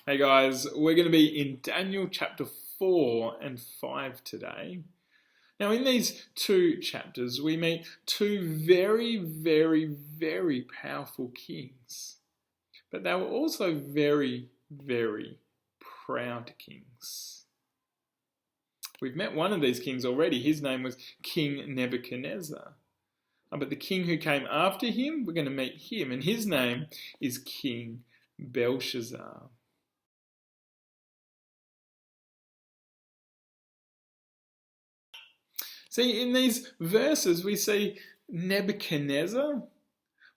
Hey guys, we're going to be in Daniel chapter 4 and 5 today. Now in these two chapters we meet two very powerful kings. But they were also very proud kings. We've met one of these kings already. His name was King Nebuchadnezzar. But the king who came after him, we're going to meet him, and his name is King Belshazzar. See, in these verses, we see Nebuchadnezzar.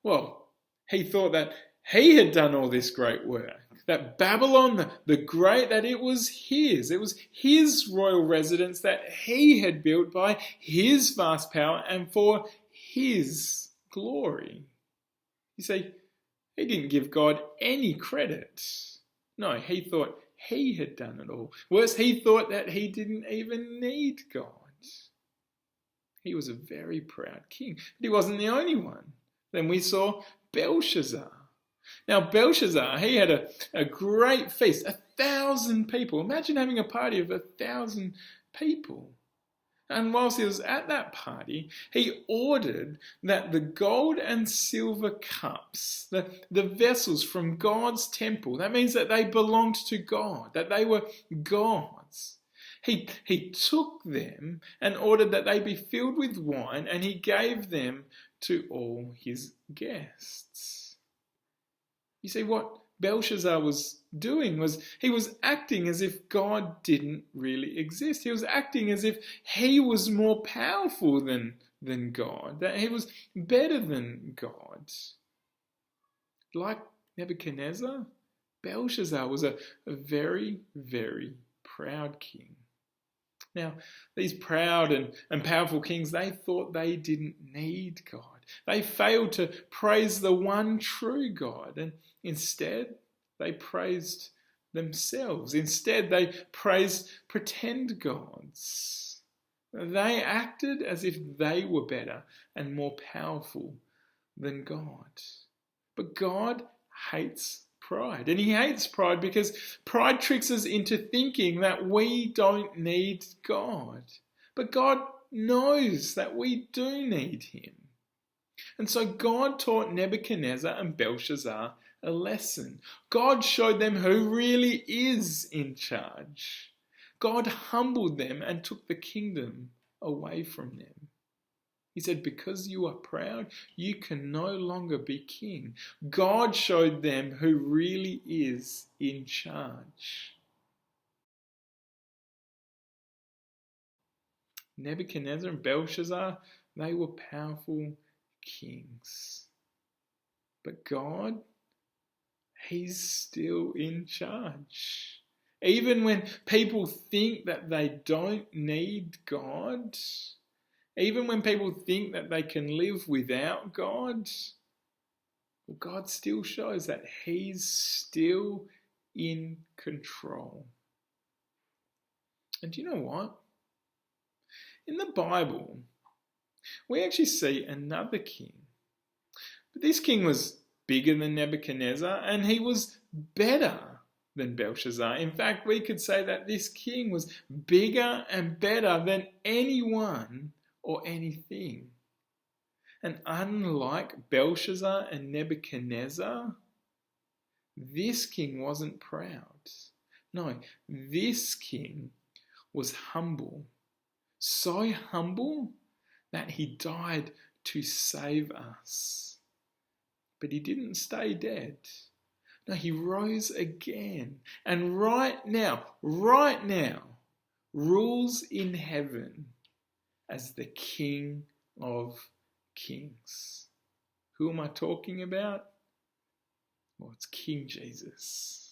Well, he thought that he had done all this great work. That Babylon, the great, that it was his. It was his royal residence that he had built by his vast power and for his glory. You see, he didn't give God any credit. No, he thought he had done it all. Worse, he thought that he didn't even need God. He was a very proud king, but he wasn't the only one. Then we saw Belshazzar. Now, Belshazzar, he had a great feast, 1,000 people. Imagine having a party of 1,000 people. And whilst he was at that party, he ordered that the gold and silver cups, the vessels from God's temple, that means that they belonged to God, that they were God's. He took them and ordered that they be filled with wine, and he gave them to all his guests. You see, what Belshazzar was doing was he was acting as if God didn't really exist. He was acting as if he was more powerful than God, that he was better than God. Like Nebuchadnezzar, Belshazzar was a very proud king. Now, these proud and powerful kings, they thought they didn't need God. They failed to praise the one true God, and instead they praised themselves. Instead, they praised pretend gods. They acted as if they were better and more powerful than God. But God hates pride. And he hates pride because pride tricks us into thinking that we don't need God. But God knows that we do need him. And so God taught Nebuchadnezzar and Belshazzar a lesson. God showed them who really is in charge. God humbled them and took the kingdom away from them. He said, because you are proud, you can no longer be king. God showed them who really is in charge. Nebuchadnezzar and Belshazzar, they were powerful kings. But God, he's still in charge. Even when people think that they don't need God, even when people think that they can live without God, well, God still shows that he's still in control. And do you know what? In the Bible, we actually see another king. But this king was bigger than Nebuchadnezzar, and he was better than Belshazzar. In fact, we could say that this king was bigger and better than anyone or anything. And unlike Belshazzar and Nebuchadnezzar, this king wasn't proud. No, this king was humble. So humble that he died to save us. But he didn't stay dead. No, he rose again. And right now, rules in heaven as the King of Kings. Who am I talking about? Well, it's King Jesus.